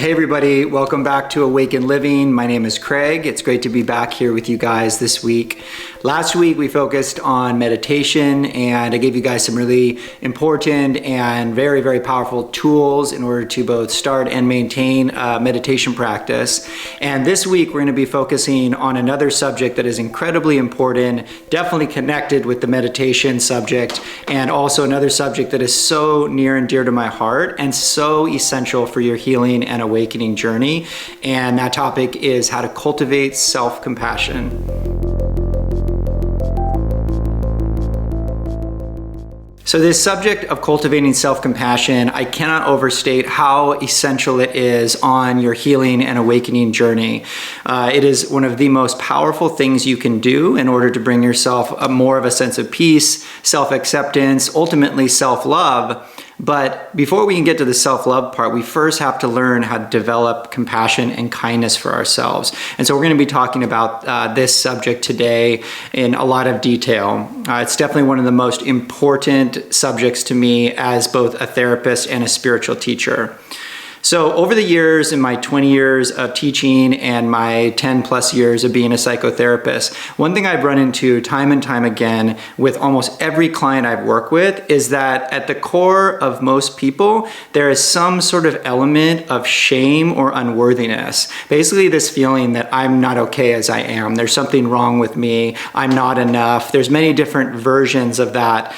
Hey everybody, welcome back to Awaken Living. My name is Craig. It's great to be back here with you guys this week. Last week we focused on meditation and I gave you guys some really important and very powerful tools in order to both start and maintain a meditation practice. And this week we're going to be focusing on another subject that is incredibly important, definitely connected with the meditation subject, and also another subject that is so near and dear to my heart and so essential for your healing and awakening journey. And that topic is how to cultivate self-compassion. So this subject of cultivating self-compassion, I cannot overstate how essential it is on your healing and awakening journey. It is one of the most powerful things you can do in order to bring yourself more of a sense of peace, self-acceptance, ultimately self-love. But before we can get to the self-love part, we first have to learn how to develop compassion and kindness for ourselves. And so we're going to be talking about this subject today in a lot of detail. It's definitely one of the most important subjects to me as both a therapist and a spiritual teacher. So over the years, in my 20 years of teaching and my 10 plus years of being a psychotherapist, one thing I've run into time and time again with almost every client I've worked with is that at the core of most people, there is some sort of element of shame or unworthiness. Basically this feeling that I'm not okay as I am. There's something wrong with me. I'm not enough. There's many different versions of that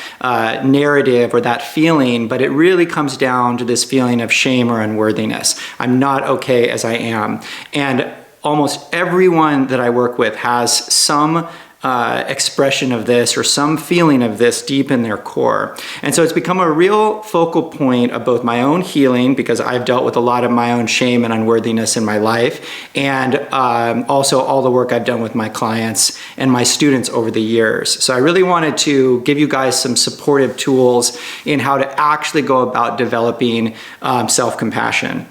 narrative or that feeling, but it really comes down to this feeling of shame or unworthiness. I'm not okay as I am. And almost everyone that I work with has some expression of this or some feeling of this deep in their core. And so it's become a real focal point of both my own healing, because I've dealt with a lot of my own shame and unworthiness in my life, and also all the work I've done with my clients and my students over the years. So I really wanted to give you guys some supportive tools in how to actually go about developing self-compassion.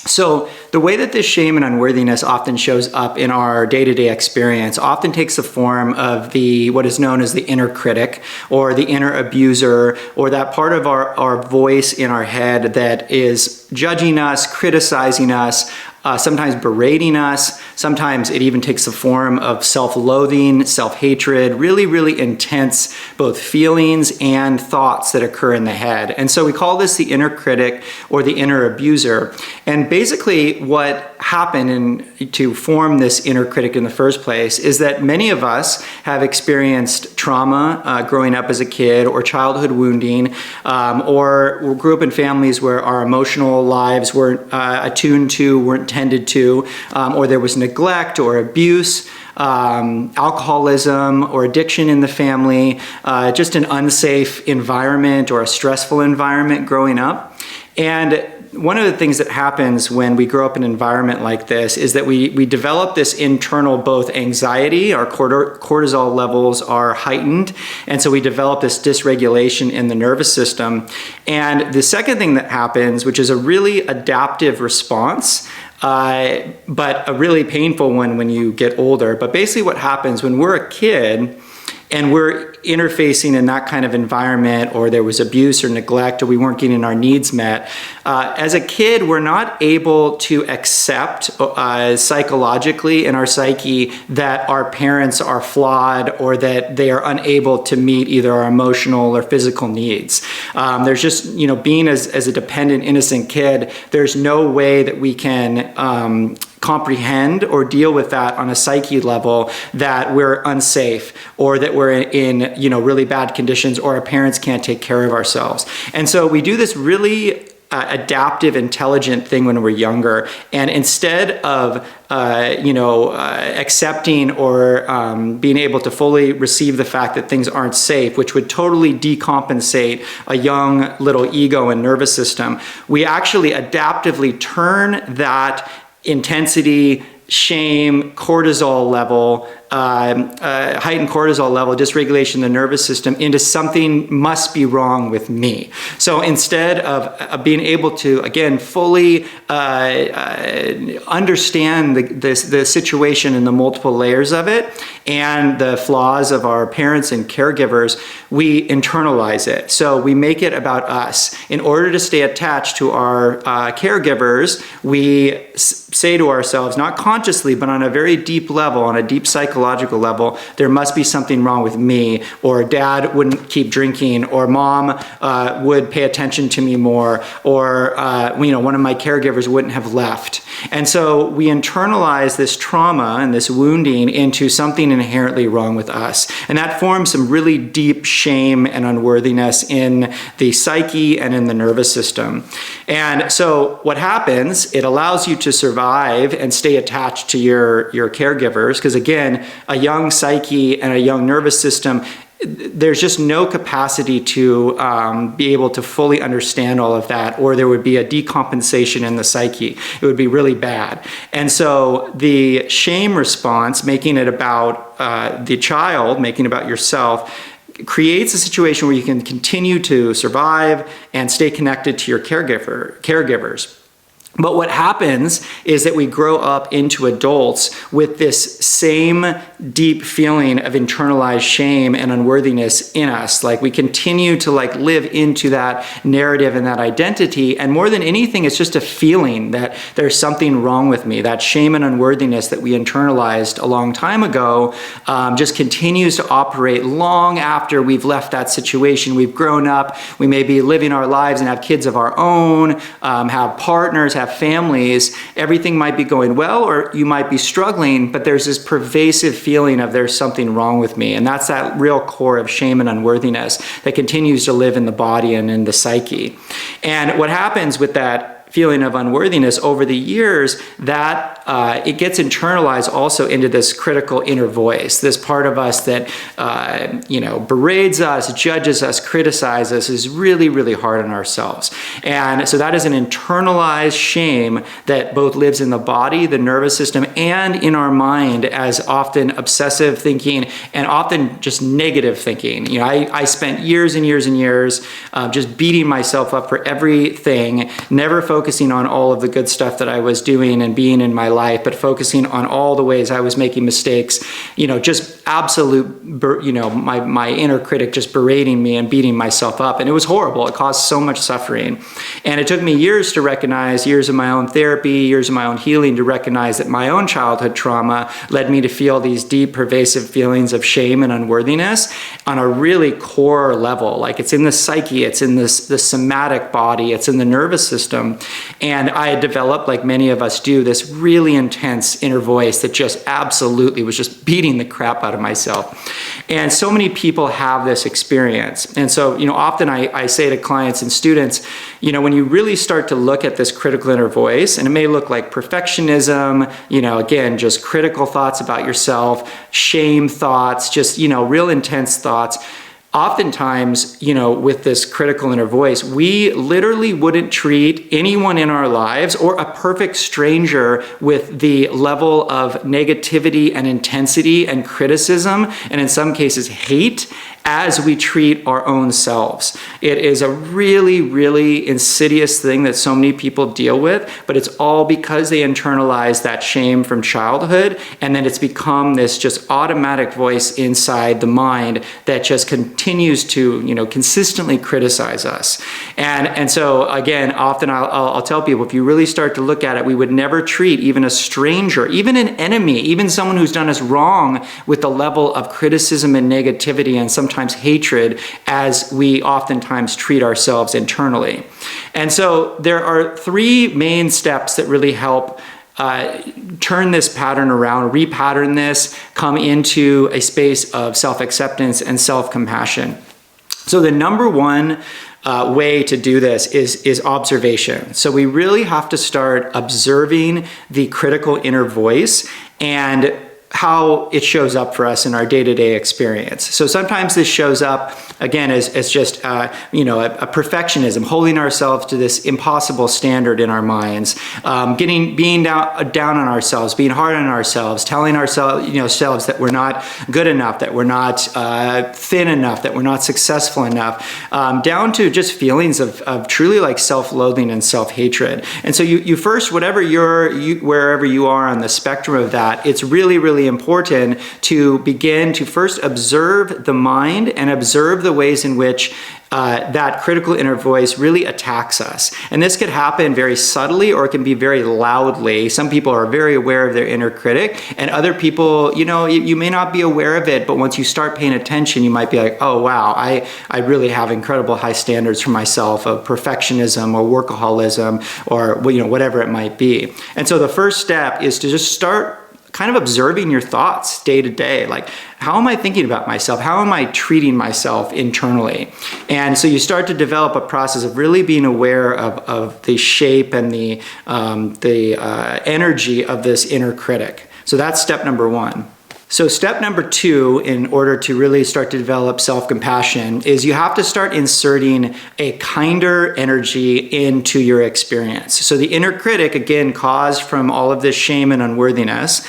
So the way that this shame and unworthiness often shows up in our day-to-day experience often takes the form of what is known as the inner critic or the inner abuser, or that part of our voice in our head that is judging us, criticizing us, sometimes berating us. Sometimes it even takes the form of self-loathing, self-hatred, really intense both feelings and thoughts that occur in the head. And so we call this the inner critic or the inner abuser. And basically what happened to form this inner critic in the first place is that many of us have experienced trauma growing up as a kid, or childhood wounding, or grew up in families where our emotional lives weren't attuned to, weren't tended to, or there was neglect or abuse, alcoholism or addiction in the family, just an unsafe environment or a stressful environment growing up. And one of the things that happens when we grow up in an environment like this is that we develop this internal both anxiety, our cortisol levels are heightened, and so we develop this dysregulation in the nervous system. And the second thing that happens, which is a really adaptive response, but a really painful one when you get older. But basically what happens when we're a kid and we're interfacing in that kind of environment, or there was abuse or neglect, or we weren't getting our needs met, as a kid, we're not able to accept psychologically in our psyche that our parents are flawed or that they are unable to meet either our emotional or physical needs. There's just, being as a dependent, innocent kid, there's no way that we can comprehend or deal with that on a psyche level, that we're unsafe or that we're in really bad conditions, or our parents can't take care of ourselves. And so we do this really adaptive, intelligent thing when we're younger, and instead of accepting or being able to fully receive the fact that things aren't safe, which would totally decompensate a young little ego and nervous system, we actually adaptively turn that intensity, shame, cortisol level, heightened cortisol level, dysregulation in the nervous system, into something must be wrong with me. So instead of being able to, again, fully understand the situation and the multiple layers of it and the flaws of our parents and caregivers, we internalize it. So we make it about us. In order to stay attached to our caregivers, we say to ourselves, not consciously, but on a very deep level, on a deep psychological level, there must be something wrong with me, or dad wouldn't keep drinking, or mom would pay attention to me more, or one of my caregivers wouldn't have left. And so we internalize this trauma and this wounding into something inherently wrong with us. And that forms some really deep shame and unworthiness in the psyche and in the nervous system. And so what happens, it allows you to survive and stay attached to your caregivers, because again, a young psyche and a young nervous system, there's just no capacity to be able to fully understand all of that, or there would be a decompensation in the psyche. It would be really bad. And so the shame response, making it about the child, making it about yourself, creates a situation where you can continue to survive and stay connected to your caregivers. But what happens is that we grow up into adults with this same deep feeling of internalized shame and unworthiness in us. Like we continue to live into that narrative and that identity. And more than anything, it's just a feeling that there's something wrong with me. That shame and unworthiness that we internalized a long time ago just continues to operate long after we've left that situation. We've grown up. We may be living our lives and have kids of our own, have partners, have families. Everything might be going well, or you might be struggling, but there's this pervasive feeling of there's something wrong with me. And that's that real core of shame and unworthiness that continues to live in the body and in the psyche. And what happens with that feeling of unworthiness over the years, that it gets internalized also into this critical inner voice, this part of us that berates us, judges us, criticizes us, is really, really hard on ourselves. And so that is an internalized shame that both lives in the body, the nervous system, and in our mind as often obsessive thinking and often just negative thinking. I spent years and years and years just beating myself up for everything, never focusing on all of the good stuff that I was doing and being in my life, but focusing on all the ways I was making mistakes, just absolute, my inner critic just berating me and beating myself up. And it was horrible. It caused so much suffering. And it took me years to recognize, years of my own therapy, years of my own healing, to recognize that my own childhood trauma led me to feel these deep, pervasive feelings of shame and unworthiness on a really core level. Like it's in the psyche, it's in the somatic body, it's in the nervous system. And I had developed, like many of us do, this really intense inner voice that just absolutely was just beating the crap out of myself. And so many people have this experience. And so, often I say to clients and students, when you really start to look at this critical inner voice, and it may look like perfectionism, again, just critical thoughts about yourself, shame thoughts, just, real intense thoughts. Oftentimes, with this critical inner voice, we literally wouldn't treat anyone in our lives or a perfect stranger with the level of negativity and intensity and criticism, and in some cases hate, as we treat our own selves. It is a really, really insidious thing that so many people deal with, but it's all because they internalize that shame from childhood, and then it's become this just automatic voice inside the mind that just continues to, consistently criticize us. And so again, often I'll tell people, if you really start to look at it, we would never treat even a stranger, even an enemy, even someone who's done us wrong, with the level of criticism and negativity and sometimes hatred as we oftentimes treat ourselves internally. And so there are three main steps that really help turn this pattern around, repattern this, come into a space of self-acceptance and self-compassion. So the number one way to do this is observation. So we really have to start observing the critical inner voice and how it shows up for us in our day-to-day experience. So sometimes this shows up, again, as just, a perfectionism, holding ourselves to this impossible standard in our minds, being down on ourselves, being hard on ourselves, telling ourselves that we're not good enough, that we're not thin enough, that we're not successful enough, down to just feelings of truly like self-loathing and self-hatred. And so you first, wherever you are on the spectrum of that, it's really, really important to begin to first observe the mind and observe the ways in which that critical inner voice really attacks us. And this could happen very subtly, or it can be very loudly. Some people are very aware of their inner critic, and other people, you may not be aware of it, but once you start paying attention, you might be like, oh wow, I really have incredible high standards for myself of perfectionism or workaholism or whatever it might be. And so the first step is to just start kind of observing your thoughts day to day. Like, how am I thinking about myself? How am I treating myself internally? And so you start to develop a process of really being aware of the shape and the energy of this inner critic. So that's step number one. So step number two, in order to really start to develop self-compassion, is you have to start inserting a kinder energy into your experience. So the inner critic, again, caused from all of this shame and unworthiness,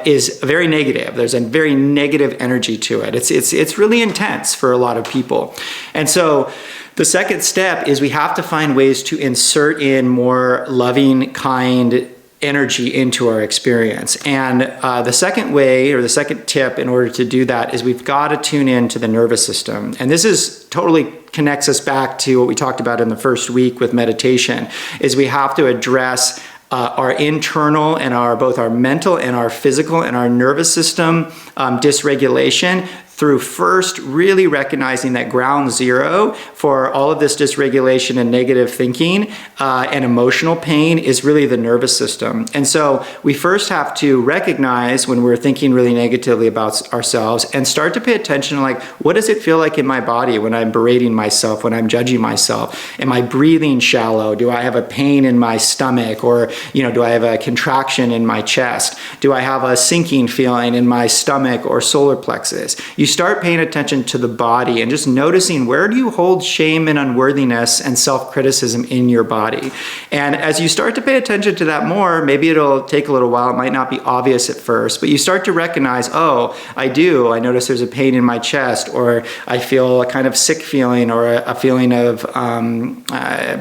is very negative. There's a very negative energy to it. It's really intense for a lot of people. And so the second step is we have to find ways to insert in more loving, kind energy into our experience. And the second way, or the second tip in order to do that, is we've got to tune into the nervous system. And this is totally connects us back to what we talked about in the first week with meditation, is we have to address our internal and both our mental and our physical and our nervous system dysregulation, through first really recognizing that ground zero for all of this dysregulation and negative thinking and emotional pain is really the nervous system. And so we first have to recognize when we're thinking really negatively about ourselves and start to pay attention to, like, what does it feel like in my body when I'm berating myself, when I'm judging myself? Am I breathing shallow? Do I have a pain in my stomach? Or, do I have a contraction in my chest? Do I have a sinking feeling in my stomach or solar plexus? You start paying attention to the body and just noticing, where do you hold shame and unworthiness and self-criticism in your body? And as you start to pay attention to that more, maybe it'll take a little while, it might not be obvious at first, but you start to recognize, oh, I notice there's a pain in my chest, or I feel a kind of sick feeling, or a feeling of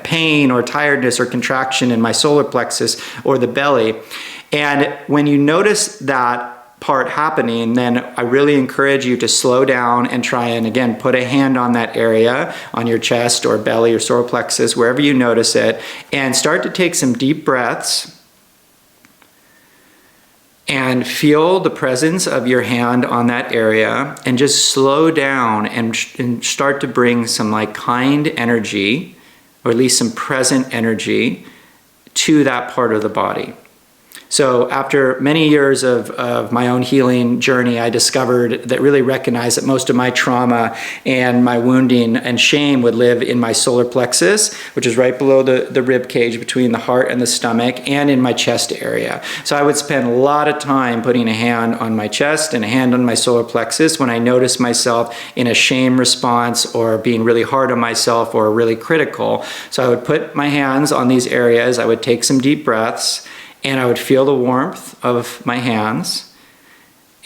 pain or tiredness or contraction in my solar plexus or the belly. And when you notice that part happening, then I really encourage you to slow down and try and, again, put a hand on that area, on your chest or belly or solar plexus, wherever you notice it, and start to take some deep breaths and feel the presence of your hand on that area, and just slow down and start to bring some kind energy, or at least some present energy, to that part of the body. So after many years of my own healing journey, I discovered that really recognized that most of my trauma and my wounding and shame would live in my solar plexus, which is right below the rib cage between the heart and the stomach, and in my chest area. So I would spend a lot of time putting a hand on my chest and a hand on my solar plexus when I noticed myself in a shame response or being really hard on myself or really critical. So I would put my hands on these areas, I would take some deep breaths, and I would feel the warmth of my hands.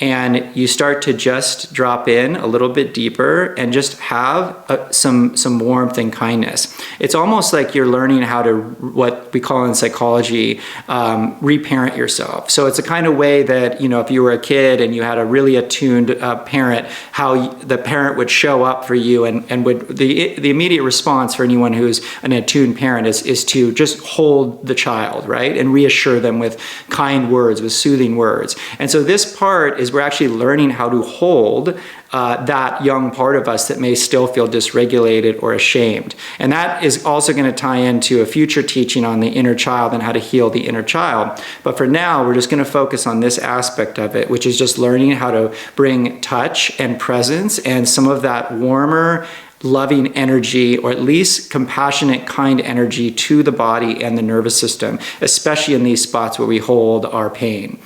And you start to just drop in a little bit deeper and just have some warmth and kindness. It's almost like you're learning how to, what we call in psychology, reparent yourself. So it's a kind of way that, if you were a kid and you had a really attuned parent, how the parent would show up for you, and would the immediate response for anyone who's an attuned parent is to just hold the child, right? And reassure them with kind words, with soothing words. And so this part is we're actually learning how to hold that young part of us that may still feel dysregulated or ashamed. And that is also going to tie into a future teaching on the inner child and how to heal the inner child. But for now, we're just going to focus on this aspect of it, which is just learning how to bring touch and presence and some of that warmer, loving energy, or at least compassionate, kind energy to the body and the nervous system, especially in these spots where we hold our pain.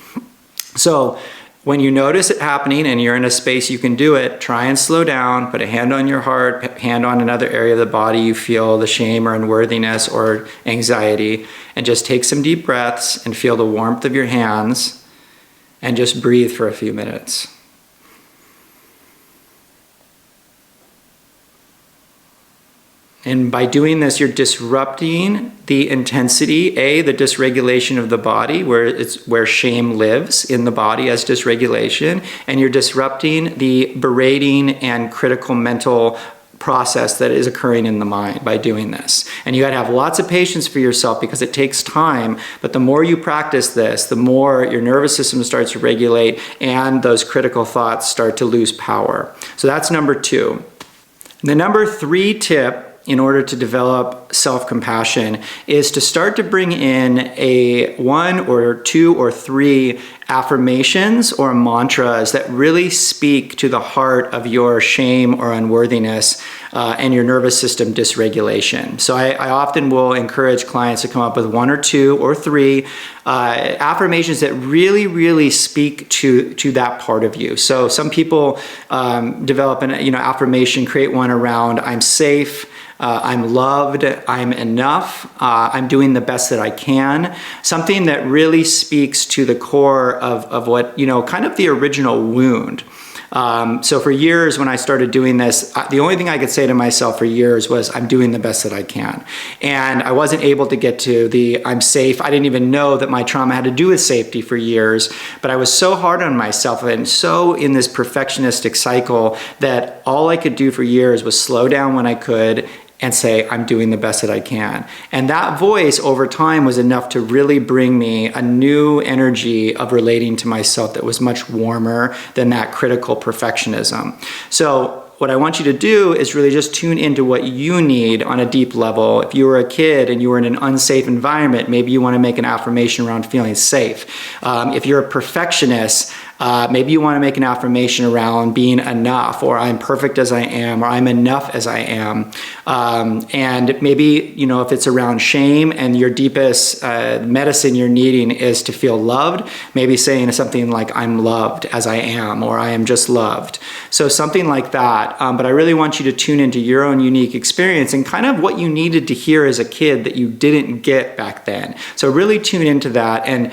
So When you notice it happening and you're in a space you can do it, try and slow down, put a hand on your heart, hand on another area of the body you feel the shame or unworthiness or anxiety, and just take some deep breaths and feel the warmth of your hands and just breathe for a few minutes. And by doing this, you're disrupting the intensity, the dysregulation of the body, where shame lives in the body as dysregulation, and you're disrupting the berating and critical mental process that is occurring in the mind by doing this. And you got to have lots of patience for yourself because it takes time, but the more you practice this, the more your nervous system starts to regulate and those critical thoughts start to lose power. So that's number 2. The number 3 tip in order to develop self-compassion is to start to bring in a 1 or 2 or 3 affirmations or mantras that really speak to the heart of your shame or unworthiness and your nervous system dysregulation. So I often will encourage clients to come up with 1 or 2 or 3 affirmations that really, really speak to that part of you. So some people develop an affirmation, create one around I'm safe, I'm loved, I'm enough, I'm doing the best that I can. Something that really speaks to the core of what, kind of the original wound. So for years when I started doing this, the only thing I could say to myself for years was, I'm doing the best that I can. And I wasn't able to get to the I'm safe. I didn't even know that my trauma had to do with safety for years, but I was so hard on myself and so in this perfectionistic cycle that all I could do for years was slow down when I could and say, I'm doing the best that I can. And that voice over time was enough to really bring me a new energy of relating to myself that was much warmer than that critical perfectionism. So what I want you to do is really just tune into what you need on a deep level. If you were a kid and you were in an unsafe environment, maybe you want to make an affirmation around feeling safe. If you're a perfectionist, maybe you want to make an affirmation around being enough, or I'm perfect as I am, or I'm enough as I am. And maybe, if it's around shame and your deepest medicine you're needing is to feel loved, maybe saying something like, I'm loved as I am, or I am just loved. So something like that. But I really want you to tune into your own unique experience and kind of what you needed to hear as a kid that you didn't get back then. So really tune into that. And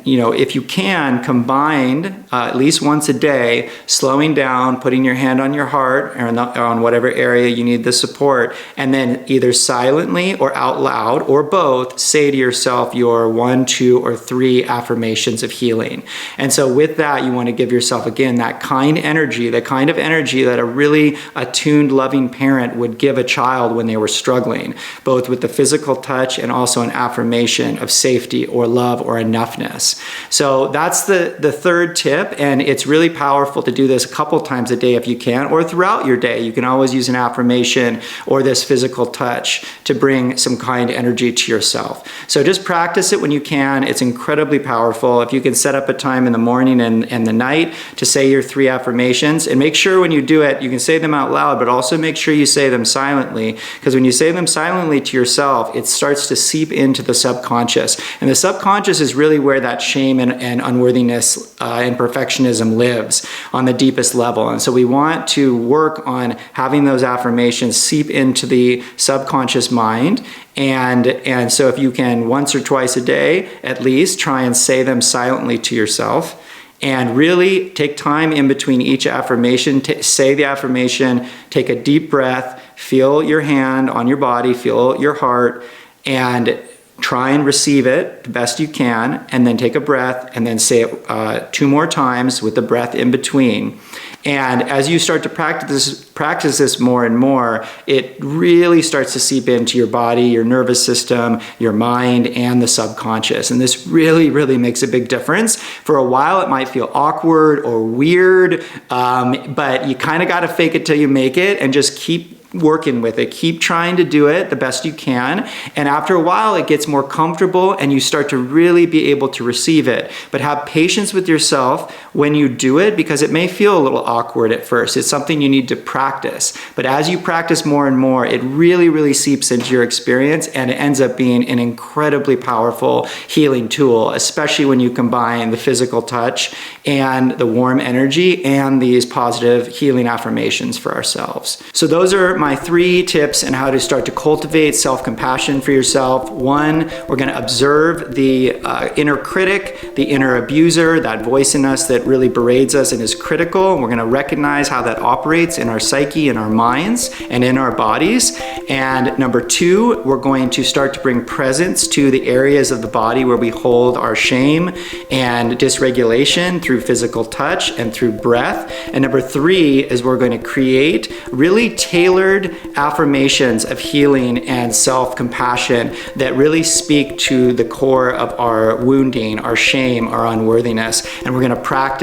if you can, combine at least once a day, slowing down, putting your hand on your heart or on whatever area you need the support, and then either silently or out loud or both, say to yourself your 1, 2, or 3 affirmations of healing. And so with that, you want to give yourself, again, that kind energy, the kind of energy that a really attuned, loving parent would give a child when they were struggling, both with the physical touch and also an affirmation of safety or love or enoughness. So that's the 3rd tip, and it's really powerful to do this a couple times a day if you can, or throughout your day. You can always use an affirmation or this physical touch to bring some kind energy to yourself. So just practice it when you can. It's incredibly powerful. If you can set up a time in the morning and the night to say your 3 affirmations, and make sure when you do it, you can say them out loud, but also make sure you say them silently, because when you say them silently to yourself, it starts to seep into the subconscious. And the subconscious is really where that shame and unworthiness and perfectionism lives on the deepest level. And so we want to work on having those affirmations seep into the subconscious mind. And so if you can once or twice a day, at least, try and say them silently to yourself. And really take time in between each affirmation, say the affirmation, take a deep breath, feel your hand on your body, feel your heart, and try and receive it the best you can, and then take a breath, and then say it 2 more times with the breath in between. And as you start to practice this more and more, it really starts to seep into your body, your nervous system, your mind, and the subconscious. And this really, really makes a big difference. For a while, it might feel awkward or weird, but you kind of got to fake it till you make it, and just keep working with it. Keep trying to do it the best you can. And after a while, it gets more comfortable and you start to really be able to receive it. But have patience with yourself when you do it, because it may feel a little awkward at first. It's something you need to practice. But as you practice more and more, it really, really seeps into your experience, and it ends up being an incredibly powerful healing tool, especially when you combine the physical touch and the warm energy and these positive healing affirmations for ourselves. So those are my 3 tips on how to start to cultivate self-compassion for yourself. 1, we're going to observe the inner critic, the inner abuser, that voice in us that really berates us and is critical. And we're going to recognize how that operates in our psyche, in our minds, and in our bodies. And number 2, we're going to start to bring presence to the areas of the body where we hold our shame and dysregulation through physical touch and through breath. And number 3 is we're going to create really tailored affirmations of healing and self-compassion that really speak to the core of our wounding, our shame, our unworthiness. And we're going to practice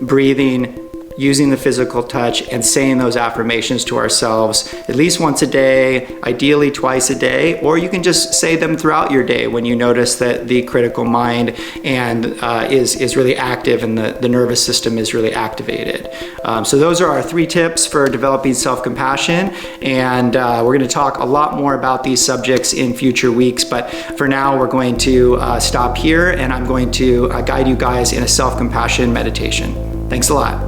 breathing, using the physical touch, and saying those affirmations to ourselves at least once a day, ideally twice a day, or you can just say them throughout your day when you notice that the critical mind and is really active and the nervous system is really activated. So those are our 3 tips for developing self-compassion, and we're going to talk a lot more about these subjects in future weeks, but for now we're going to stop here, and I'm going to guide you guys in a self-compassion meditation. Thanks a lot.